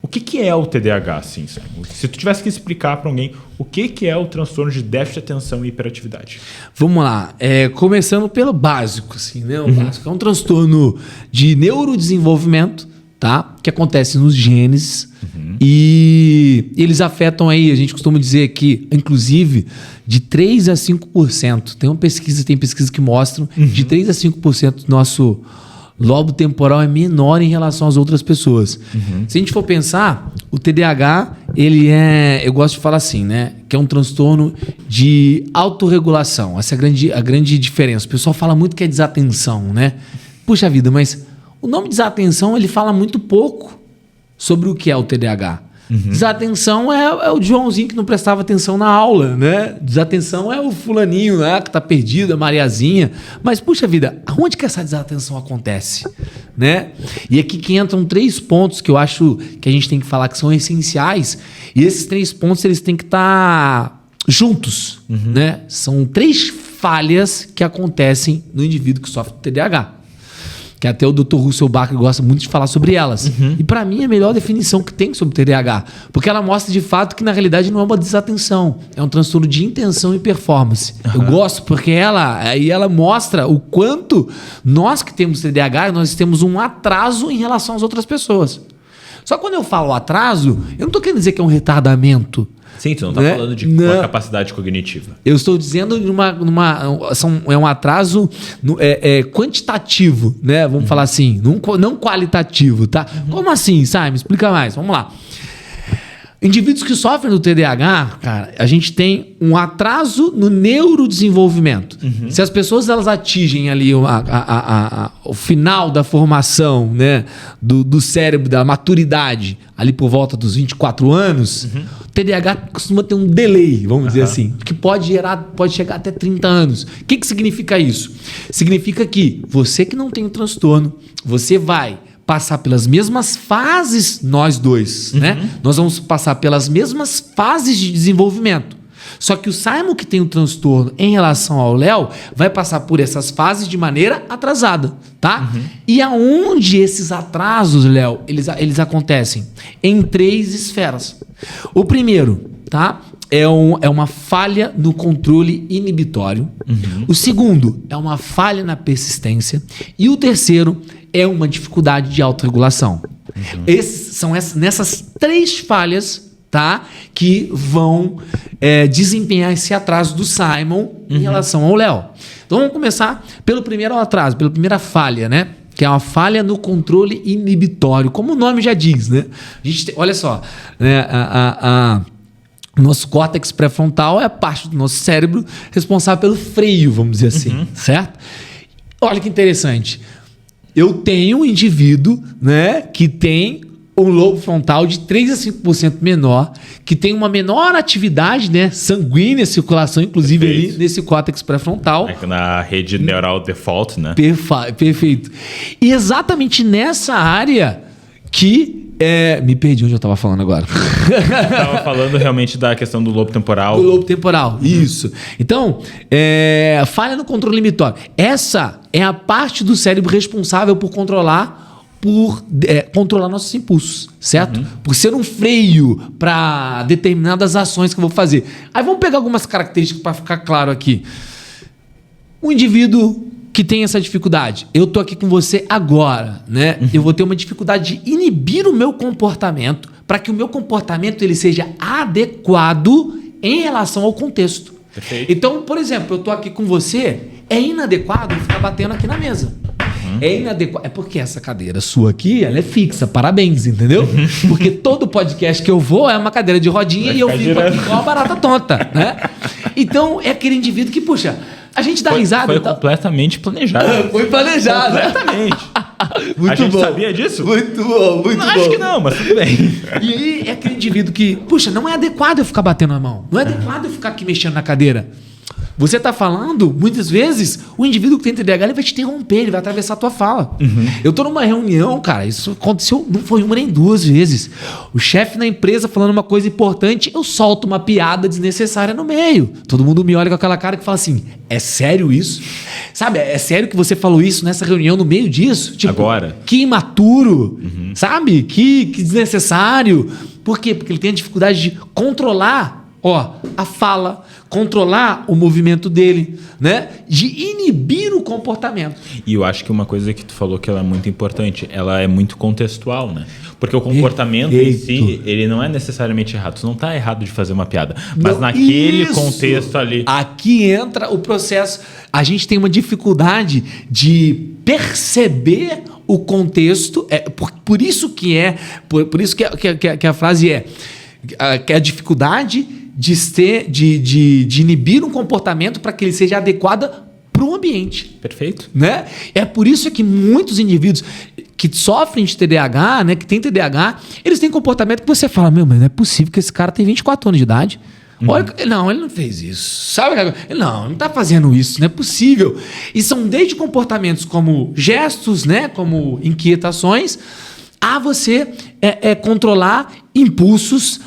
que é o TDAH, assim, Simon? Se tu tivesse que explicar para alguém o que é o transtorno de déficit de atenção e hiperatividade. Vamos lá. Começando pelo básico, assim, né? O básico é um transtorno de neurodesenvolvimento, tá? Que acontece nos genes e eles afetam aí, a gente costuma dizer que, inclusive, de 3 a 5%. Tem pesquisas que mostram de 3 a 5% do nosso lobo temporal é menor em relação às outras pessoas. Se a gente for pensar, o TDAH, eu gosto de falar assim, né? Que é um transtorno de autorregulação. Essa é a grande diferença. O pessoal fala muito que é desatenção, né? Puxa vida, mas o nome desatenção, ele fala muito pouco sobre o que é o TDAH. Desatenção é o Joãozinho que não prestava atenção na aula, né? Desatenção é o fulaninho lá que tá perdido, a Mariazinha. Mas, puxa vida, aonde que essa desatenção acontece? Né? E aqui que entram 3 pontos que eu acho que a gente tem que falar que são essenciais. E esses 3 pontos, eles têm que estar juntos, né? São 3 falhas que acontecem no indivíduo que sofre de TDAH. Que até o Dr. Russell Baker gosta muito de falar sobre elas. E para mim é a melhor definição que tem sobre TDAH. Porque ela mostra de fato que na realidade não é uma desatenção. É um transtorno de intenção e performance. Eu gosto porque ela mostra o quanto nós que temos TDAH, nós temos um atraso em relação às outras pessoas. Só que quando eu falo atraso, eu não estou querendo dizer que é um retardamento. Sim, tu não está falando de uma capacidade cognitiva. Eu estou dizendo é um atraso quantitativo, né? Vamos falar assim, não qualitativo, tá? Como assim, Simon? Explica mais, vamos lá. Indivíduos que sofrem do TDAH, cara, a gente tem um atraso no neurodesenvolvimento. Se as pessoas elas atingem ali o final da formação, né, do cérebro, da maturidade, ali por volta dos 24 anos, o TDAH costuma ter um delay, vamos dizer assim, que pode chegar até 30 anos. O que significa isso? Significa que você que não tem o transtorno, você vai passar pelas mesmas fases, nós dois, né? Nós vamos passar pelas mesmas fases de desenvolvimento. Só que o Simon que tem o transtorno em relação ao Léo vai passar por essas fases de maneira atrasada, tá? E aonde esses atrasos, Léo, eles acontecem? Em 3 esferas. O primeiro, tá? É uma falha no controle inibitório. O segundo é uma falha na persistência. E o terceiro é uma dificuldade de autorregulação. São nessas 3 falhas, tá, que vão desempenhar esse atraso do Simon em relação ao Léo. Então vamos começar pelo primeiro atraso, pela primeira falha, né? Que é uma falha no controle inibitório, como o nome já diz, né? Olha só, né? Nosso córtex pré-frontal é a parte do nosso cérebro responsável pelo freio, vamos dizer assim, certo? Olha que interessante. Eu tenho um indivíduo, né, que tem um lobo frontal de 3 a 5% menor, que tem uma menor atividade, né, sanguínea, circulação, inclusive ali nesse córtex pré-frontal. Na rede neural default, né? Perfeito. E exatamente nessa área que... me perdi onde eu estava falando agora. Estava falando realmente da questão do lobo temporal. Do lobo temporal, isso. Então, falha no controle inibitório. Essa é a parte do cérebro responsável por controlar nossos impulsos, certo? Por ser um freio para determinadas ações que eu vou fazer. Aí vamos pegar algumas características para ficar claro aqui. Um indivíduo que tem essa dificuldade, eu tô aqui com você agora, né? Eu vou ter uma dificuldade de inibir o meu comportamento para que o meu comportamento ele seja adequado em relação ao contexto. Perfeito. Então, por exemplo, eu tô aqui com você, é inadequado ficar batendo aqui na mesa. É inadequado. É porque essa cadeira sua aqui, ela é fixa. Parabéns, entendeu? Porque todo podcast que eu vou é uma cadeira de rodinha e eu fico aqui igual uma barata tonta, né? Então, é aquele indivíduo que, puxa, a gente dá risada. Foi completamente planejado. Foi planejado. Completamente. Muito a gente bom. sabia disso? Muito bom, muito bom. Acho que não, mas tudo bem. E aí é aquele indivíduo que, puxa, não é adequado eu ficar batendo na mão. Não é adequado eu ficar aqui mexendo na cadeira. Você está falando, muitas vezes, o indivíduo que tem TDAH ele vai te interromper, ele vai atravessar a tua fala. Eu estou numa reunião, cara, isso aconteceu, não foi uma nem duas vezes. O chefe na empresa falando uma coisa importante, eu solto uma piada desnecessária no meio. Todo mundo me olha com aquela cara que fala assim, é sério isso? Sabe, é sério que você falou isso nessa reunião no meio disso? Tipo, agora? Que imaturo, sabe? Que desnecessário. Por quê? Porque ele tem a dificuldade de controlar a fala, controlar o movimento dele, né? De inibir o comportamento. E eu acho que uma coisa que tu falou que ela é muito importante, ela é muito contextual, né? Porque o comportamento em si, ele não é necessariamente errado. Tu não tá errado de fazer uma piada. Mas não, naquele contexto ali... Aqui entra o processo. A gente tem uma dificuldade de perceber o contexto. Por isso que a frase que a dificuldade de inibir um comportamento para que ele seja adequado para o ambiente. Perfeito. Né? É por isso que muitos indivíduos que sofrem de TDAH, né, que tem TDAH, eles têm comportamento que você fala, mas não é possível que esse cara tem 24 anos de idade. Olha, não, ele não fez isso. Sabe? Ele não está fazendo isso, não é possível. E são desde comportamentos como gestos, né, como inquietações, a você controlar impulsos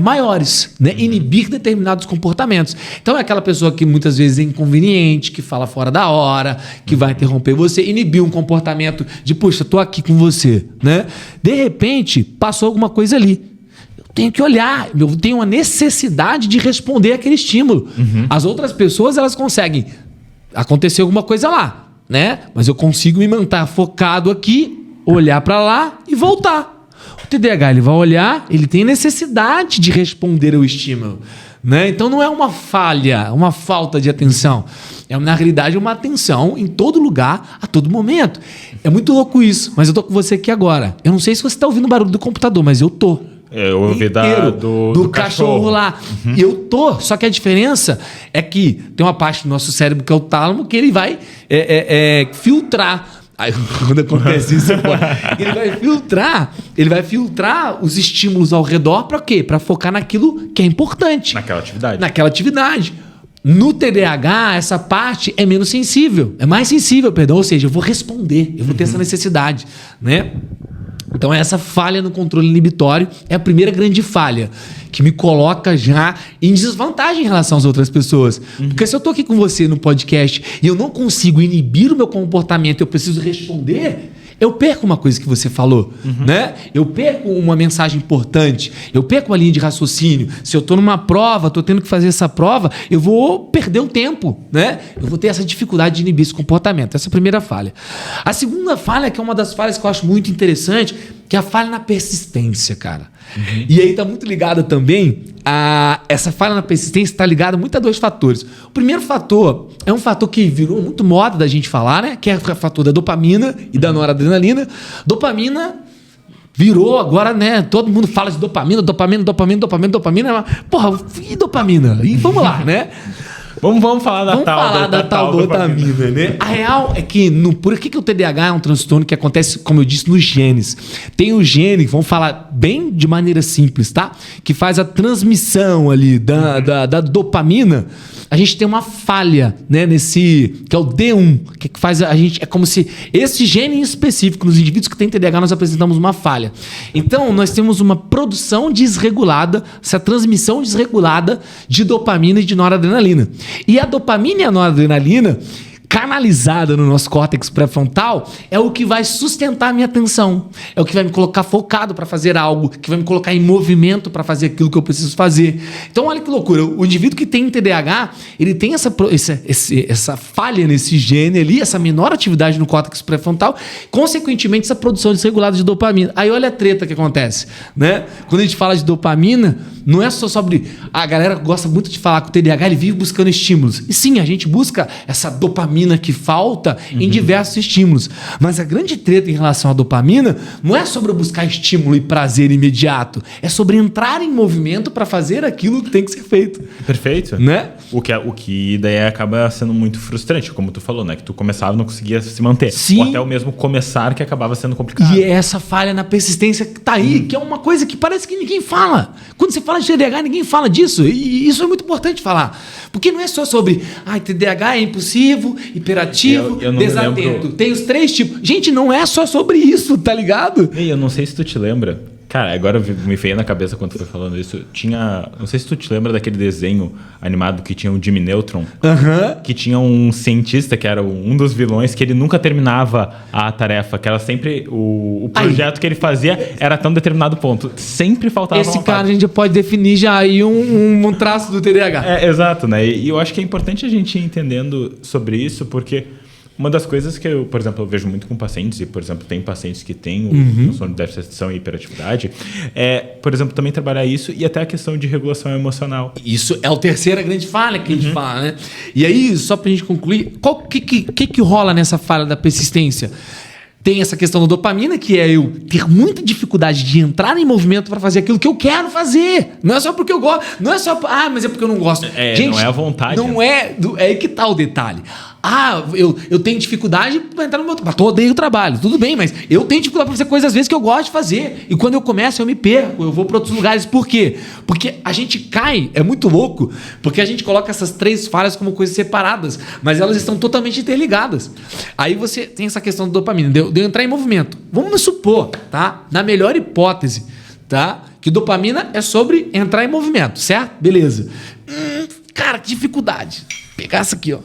maiores, né? Inibir determinados comportamentos. Então é aquela pessoa que muitas vezes é inconveniente, que fala fora da hora, que vai interromper você, inibir um comportamento de, puxa, tô aqui com você, né? De repente, passou alguma coisa ali. Eu tenho que olhar, eu tenho uma necessidade de responder aquele estímulo. As outras pessoas, elas conseguem. Aconteceu alguma coisa lá, né? Mas eu consigo me manter focado aqui, olhar para lá e voltar. O TDAH, ele vai olhar, ele tem necessidade de responder ao estímulo, né? Então não é uma falha, uma falta de atenção. É, na realidade, uma atenção em todo lugar, a todo momento. É muito louco isso, mas eu tô com você aqui agora. Eu não sei se você tá ouvindo o barulho do computador, mas eu tô. Eu ouvi do cachorro lá. Eu tô, só que a diferença é que tem uma parte do nosso cérebro que é o tálamo que ele vai filtrar. Aí, quando acontece isso, ele vai filtrar os estímulos ao redor para quê? Para focar naquilo que é importante. Naquela atividade. No TDAH, essa parte é menos sensível. É mais sensível, perdão. Ou seja, eu vou responder. Eu vou ter essa necessidade, né? Então, essa falha no controle inibitório é a primeira grande falha, que me coloca já em desvantagem em relação às outras pessoas. Porque se eu estou aqui com você no podcast e eu não consigo inibir o meu comportamento, eu preciso responder, eu perco uma coisa que você falou, né? Eu perco uma mensagem importante, eu perco uma linha de raciocínio. Se eu estou numa prova, estou tendo que fazer essa prova, eu vou perder o tempo, né? Eu vou ter essa dificuldade de inibir esse comportamento. Essa é a primeira falha. A segunda falha, que é uma das falhas que eu acho muito interessante, que é a falha na persistência, cara. E aí está muito ligada também essa falha na persistência está ligada muito a dois fatores. O primeiro fator é um fator que virou muito moda da gente falar, né? Que é o fator da dopamina e da noradrenalina. Dopamina virou agora, né? Todo mundo fala de dopamina. Porra, e dopamina? E vamos lá, né? Vamos falar da tal dopamina, né? A real é que, por que o TDAH é um transtorno que acontece, como eu disse, nos genes? Tem o gene, vamos falar bem de maneira simples, tá? Que faz a transmissão ali da dopamina. A gente tem uma falha, né? Que é o D1, que faz a gente... É como se esse gene em específico, nos indivíduos que têm TDAH, nós apresentamos uma falha. Então, nós temos uma produção desregulada, essa transmissão desregulada de dopamina e de noradrenalina. E a dopamina e a noradrenalina, canalizada no nosso córtex pré-frontal, é o que vai sustentar a minha atenção. É o que vai me colocar focado para fazer algo, que vai me colocar em movimento para fazer aquilo que eu preciso fazer. Então, olha que loucura. O indivíduo que tem TDAH, ele tem essa falha nesse gene ali, essa menor atividade no córtex pré-frontal, consequentemente, essa produção desregulada de dopamina. Aí, olha a treta que acontece, né? Quando a gente fala de dopamina, não é só sobre... A galera gosta muito de falar que o TDAH, ele vive buscando estímulos. E sim, a gente busca essa dopamina dopamina que falta em diversos estímulos. Mas a grande treta em relação à dopamina não é sobre buscar estímulo e prazer imediato. É sobre entrar em movimento para fazer aquilo que tem que ser feito. Perfeito. Né? O que daí acaba sendo muito frustrante, como tu falou, né? Que tu começava e não conseguia se manter. Sim. Ou até o mesmo começar que acabava sendo complicado. E é essa falha na persistência que tá aí, que é uma coisa que parece que ninguém fala. Quando você fala de TDAH, ninguém fala disso. E isso é muito importante falar. Porque não é só sobre TDAH é impulsivo, hiperativo, eu não desatento. lembro. Tem os 3 tipos. Gente, não é só sobre isso, tá ligado? Eu não sei se tu te lembra. Cara, agora me veio na cabeça quando tu foi falando isso. Não sei se tu te lembra daquele desenho animado que tinha o Jimmy Neutron. Que tinha um cientista que era um dos vilões, que ele nunca terminava a tarefa, que era sempre o projeto que ele fazia era até um determinado ponto. Sempre faltava Esse uma cara parte. a gente já pode definir já aí um traço do TDAH. Exato, né? E eu acho que é importante a gente ir entendendo sobre isso, porque uma das coisas que eu, por exemplo, eu vejo muito com pacientes, e, por exemplo, tem pacientes que têm o transtorno de déficit de atenção e hiperatividade, por exemplo, também trabalhar isso e até a questão de regulação emocional. Isso é a terceira grande falha que a gente fala, né? E aí, só pra gente concluir, o que rola nessa falha da persistência? Tem essa questão da dopamina, que é eu ter muita dificuldade de entrar em movimento para fazer aquilo que eu quero fazer. Não é só porque eu gosto. Não é só... mas é porque eu não gosto. Gente, não é a vontade. Não é... É aí que tá o detalhe. Eu tenho dificuldade para entrar no meu trabalho. Eu odeio o trabalho. Tudo bem, mas eu tenho dificuldade para fazer coisas às vezes que eu gosto de fazer. E quando eu começo, eu me perco. Eu vou para outros lugares. Por quê? Porque a gente cai. É muito louco. Porque a gente coloca essas 3 falhas como coisas separadas. Mas elas estão totalmente interligadas. Aí você tem essa questão da dopamina. De eu entrar em movimento. Vamos supor, tá? Na melhor hipótese, tá? Que dopamina é sobre entrar em movimento, certo? Beleza. Cara, que dificuldade. Pegar essa aqui, ó.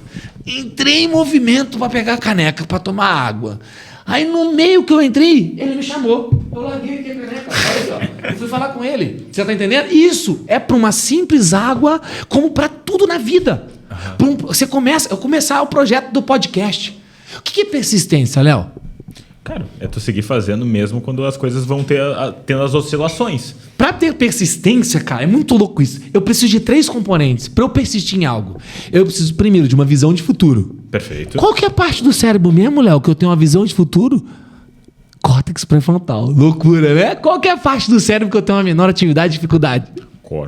Entrei em movimento para pegar a caneca, para tomar água. Aí no meio que eu entrei, ele me chamou. Eu larguei aqui a caneca. Olha aqui, ó. Eu fui falar com ele. Você tá entendendo? Isso é para uma simples água, como para tudo na vida. Eu começar o projeto do podcast. O que é persistência, Léo? Cara, é tu seguir fazendo mesmo quando as coisas vão tendo as oscilações. Pra ter persistência, cara, é muito louco isso. Eu preciso de 3 componentes. Pra eu persistir em algo, eu preciso primeiro de uma visão de futuro. Perfeito. Qual que é a parte do cérebro mesmo, Léo, que eu tenho uma visão de futuro? Córtex pré-frontal. Loucura, né? Qual que é a parte do cérebro que eu tenho uma menor atividade e dificuldade?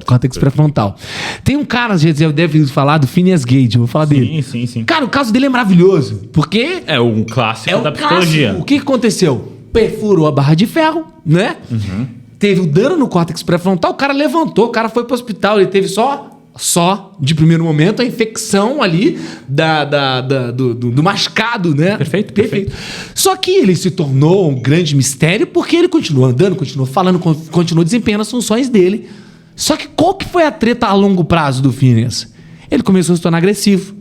Córtex pré-frontal. Tem um cara, a gente deve falar do Phineas Gage, vou falar dele. Sim. Cara, o caso dele é maravilhoso, porque... É um clássico da psicologia. O que aconteceu? Perfurou a barra de ferro, né? Teve o dano no córtex pré-frontal, o cara levantou, o cara foi pro hospital, ele teve só de primeiro momento a infecção ali do machucado, né? Perfeito. Só que ele se tornou um grande mistério porque ele continuou andando, continuou falando, continuou desempenhando as funções dele. Só que qual que foi a treta a longo prazo do Phineas? Ele começou a se tornar agressivo.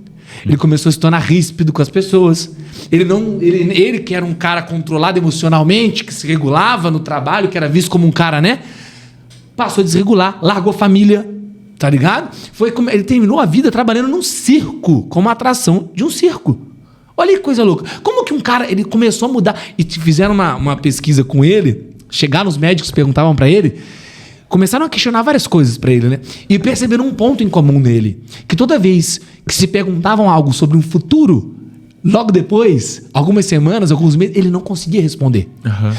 Ele começou a se tornar ríspido com as pessoas. Ele que era um cara controlado emocionalmente, que se regulava no trabalho, que era visto como um cara, né? Passou a desregular, largou a família, tá ligado? Ele terminou a vida trabalhando num circo, como atração de um circo. Olha que coisa louca. Como que um cara, ele começou a mudar, e fizeram uma pesquisa com ele, chegaram os médicos, perguntavam pra ele, começaram a questionar várias coisas pra ele, né? E perceberam um ponto em comum nele. Que toda vez que se perguntavam algo sobre um futuro, logo depois, algumas semanas, alguns meses, ele não conseguia responder.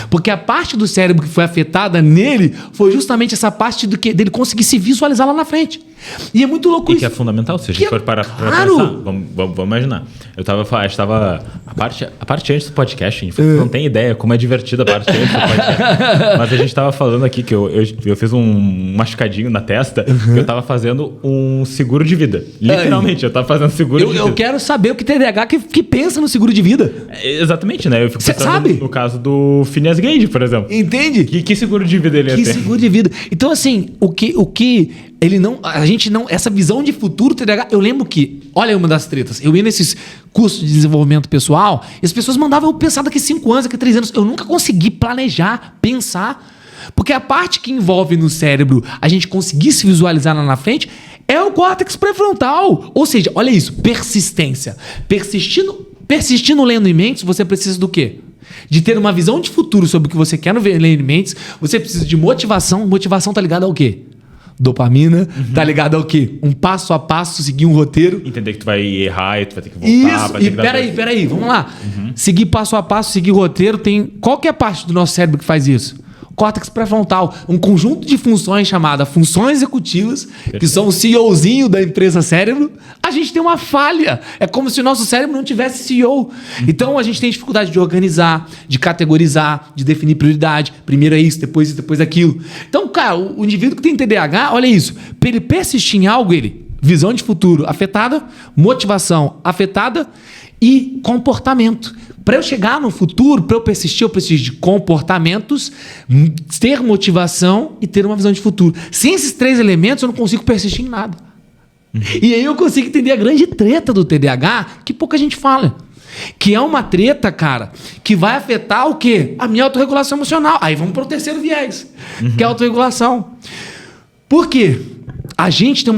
Porque a parte do cérebro que foi afetada nele foi justamente essa parte dele conseguir se visualizar lá na frente. E é muito louco isso. E que é fundamental, se a gente for parar pra pensar. Vamos imaginar. A parte antes do podcast, a gente não tem ideia como é divertida a parte antes do podcast. Mas a gente tava falando aqui que eu fiz um machucadinho na testa, que eu tava fazendo um seguro de vida. Literalmente, eu tava fazendo seguro de vida. Eu quero saber o que TDAH que pensa no seguro de vida. Exatamente, né? Eu fico pensando sabe? No caso do Phineas Gage, por exemplo. Entende? Que seguro de vida ele ia ter? Que seguro de vida. Então, assim, o que ele não... A gente não... Essa visão de futuro TDAH... Eu lembro que... Olha uma das tretas. Eu ia nesses cursos de desenvolvimento pessoal e as pessoas mandavam eu pensar daqui 5 anos, daqui 3 anos. Eu nunca consegui planejar, pensar. Porque a parte que envolve no cérebro a gente conseguir se visualizar lá na frente é o córtex pré-frontal. Ou seja, olha isso. Persistência. Persistindo lendo em mentes, você precisa do quê? De ter uma visão de futuro sobre o que você quer ler em mentes. Você precisa de motivação. Motivação tá ligada ao quê? dopamina, tá ligado ao quê? Um passo a passo, seguir um roteiro. Entender que tu vai errar e tu vai ter que voltar. Isso, vai ter e que peraí, vamos lá. Seguir passo a passo, seguir o roteiro, tem... Qual que é a parte do nosso cérebro que faz isso? Córtex pré-frontal, um conjunto de funções chamada funções executivas, que são o CEOzinho da empresa cérebro. A gente tem uma falha. É como se o nosso cérebro não tivesse CEO. Então a gente tem dificuldade de organizar, de categorizar, de definir prioridade. Primeiro é isso, depois aquilo. Então, cara, o indivíduo que tem TDAH, olha isso. Para ele persistir em algo, visão de futuro afetada, motivação afetada e comportamento. Para eu chegar no futuro, para eu persistir, eu preciso de comportamentos, ter motivação e ter uma visão de futuro. Sem esses 3 elementos, eu não consigo persistir em nada. E aí eu consigo entender a grande treta do TDAH, que pouca gente fala. Que é uma treta, cara, que vai afetar o quê? A minha autorregulação emocional. Aí vamos para o terceiro viés, que é a autorregulação. Por quê? A gente tem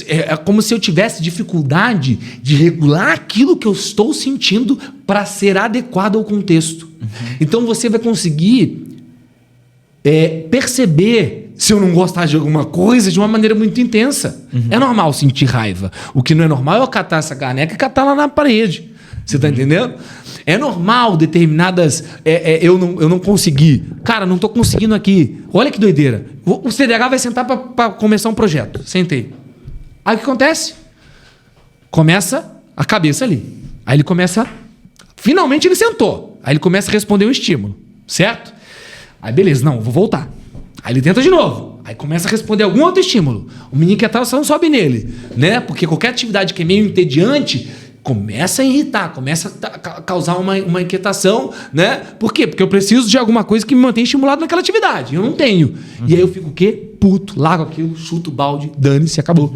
é como se eu tivesse dificuldade de regular aquilo que eu estou sentindo para ser adequado ao contexto. Então você vai conseguir perceber se eu não gostar de alguma coisa de uma maneira muito intensa. É normal sentir raiva. O que não é normal é eu catar essa caneca e catar lá na parede. Você tá entendendo? É normal determinadas... eu não consegui. Cara, não tô conseguindo aqui. Olha que doideira. O TDAH vai sentar para começar um projeto. Sentei. Aí o que acontece? Começa a cabeça ali. Aí ele começa... Finalmente ele sentou. Aí ele começa a responder um estímulo. Certo? Aí beleza, não, vou voltar. Aí ele tenta de novo. Aí começa a responder algum outro estímulo. O menino que atrás não sobe nele. Né? Porque qualquer atividade que é meio entediante... começa a irritar, começa a causar uma inquietação, né? Por quê? Porque eu preciso de alguma coisa que me mantenha estimulado naquela atividade. Eu não tenho. E aí eu fico o quê? Puto, largo aquilo, chuto o balde, dane-se, acabou.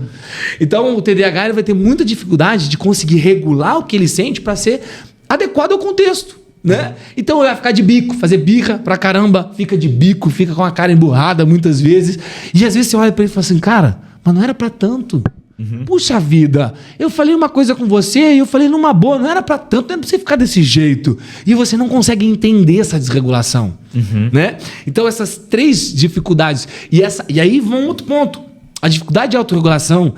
Então o TDAH ele vai ter muita dificuldade de conseguir regular o que ele sente para ser adequado ao contexto, né? Então ele vai ficar de bico, fazer birra pra caramba, fica de bico, fica com a cara emburrada muitas vezes. E às vezes você olha para ele e fala assim, cara, mas não era para tanto. Puxa vida, eu falei uma coisa com você e eu falei numa boa, não era pra tanto, não era pra você ficar desse jeito. E você não consegue entender essa desregulação, né? Então essas 3 dificuldades, e aí vem um outro ponto. A dificuldade de autorregulação,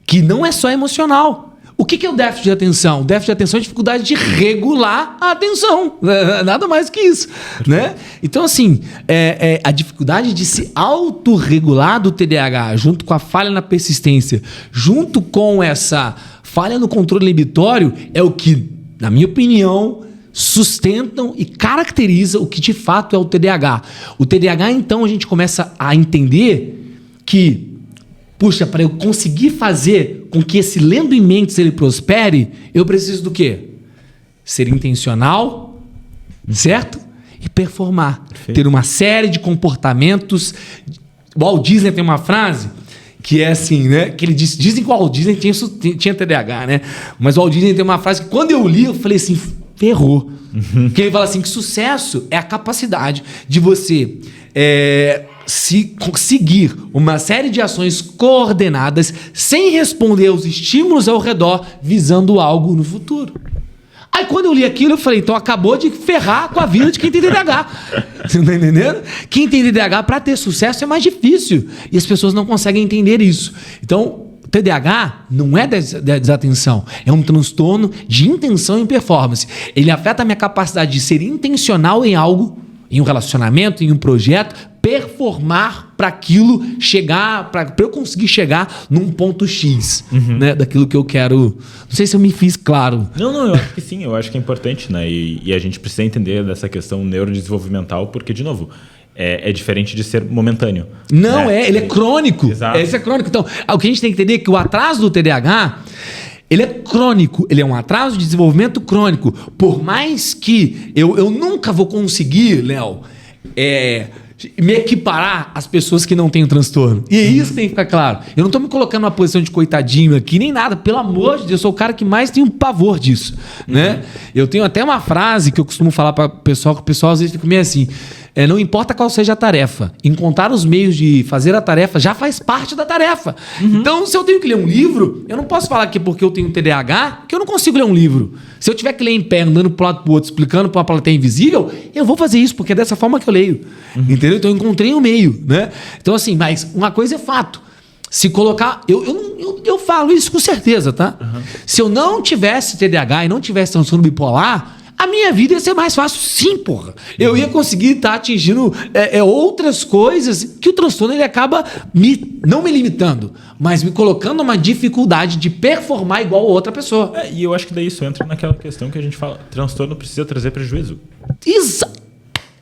que não é só emocional. O que é o déficit de atenção? O déficit de atenção é a dificuldade de regular a atenção. Nada mais que isso, né? Então, assim, a dificuldade de se autorregular do TDAH, junto com a falha na persistência, junto com essa falha no controle inibitório, é o que, na minha opinião, sustentam e caracteriza o que de fato é o TDAH. O TDAH, então, a gente começa a entender que puxa, para eu conseguir fazer com que esse lendo em mentes ele prospere, eu preciso do quê? Ser intencional, certo? E performar. Perfeito. Ter uma série de comportamentos. O Walt Disney tem uma frase que é assim, né? Que ele dizem que o Walt Disney tinha TDAH, né? Mas o Walt Disney tem uma frase que quando eu li, eu falei assim, ferrou. Que ele fala assim, que sucesso é a capacidade de você... seguir uma série de ações coordenadas sem responder aos estímulos ao redor, visando algo no futuro. Aí quando eu li aquilo, eu falei, então acabou de ferrar com a vida de quem tem TDAH. Você tá entendendo? Quem tem TDAH, para ter sucesso, é mais difícil. E as pessoas não conseguem entender isso. Então, TDAH não é desatenção, é um transtorno de intenção e performance. Ele afeta a minha capacidade de ser intencional em algo, em um relacionamento, em um projeto, performar para aquilo chegar, para eu conseguir chegar num ponto X, né, daquilo que eu quero. Não sei se eu me fiz claro. Não, eu acho que sim, eu acho que é importante, né? E a gente precisa entender dessa questão neurodesenvolvimental, porque, de novo, é diferente de ser momentâneo. Não, né? Ele é crônico. Exato. Esse é crônico. Então, o que a gente tem que entender é que o atraso do TDAH, ele é crônico, ele é um atraso de desenvolvimento crônico. Por mais que eu nunca vou conseguir, Léo, me equiparar às pessoas que não têm o transtorno. E isso tem que ficar claro. Eu não estou me colocando numa posição de coitadinho aqui, nem nada. Pelo amor de Deus, eu sou o cara que mais tem um pavor disso. Né? Eu tenho até uma frase que eu costumo falar para o pessoal, que o pessoal às vezes fica meio assim... não importa qual seja a tarefa, encontrar os meios de fazer a tarefa já faz parte da tarefa. Então, se eu tenho que ler um livro, eu não posso falar que porque eu tenho TDAH, que eu não consigo ler um livro. Se eu tiver que ler em pé, andando para um lado para o outro, explicando para uma plateia invisível, eu vou fazer isso, porque é dessa forma que eu leio. Entendeu? Entendeu? Então eu encontrei um meio, né? Então assim, mas uma coisa é fato. Se colocar... Eu falo isso com certeza, tá? Se eu não tivesse TDAH e não tivesse transtorno bipolar, a minha vida ia ser mais fácil sim, porra. Eu ia conseguir estar atingindo outras coisas que o transtorno ele acaba não me limitando, mas me colocando numa dificuldade de performar igual a outra pessoa. E eu acho que daí isso entra naquela questão que a gente fala, transtorno precisa trazer prejuízo.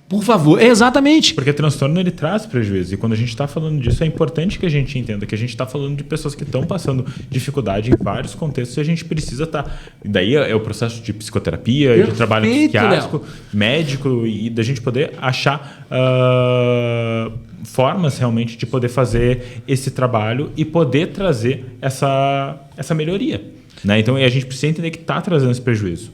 Por favor, exatamente. Porque transtorno ele traz prejuízo. E quando a gente está falando disso, é importante que a gente entenda que a gente está falando de pessoas que estão passando dificuldade em vários contextos e a gente precisa estar. Daí é o processo de psicoterapia, de trabalho psiquiátrico, médico, e da gente poder achar formas realmente de poder fazer esse trabalho e poder trazer essa melhoria. Né? Então a gente precisa entender que está trazendo esse prejuízo.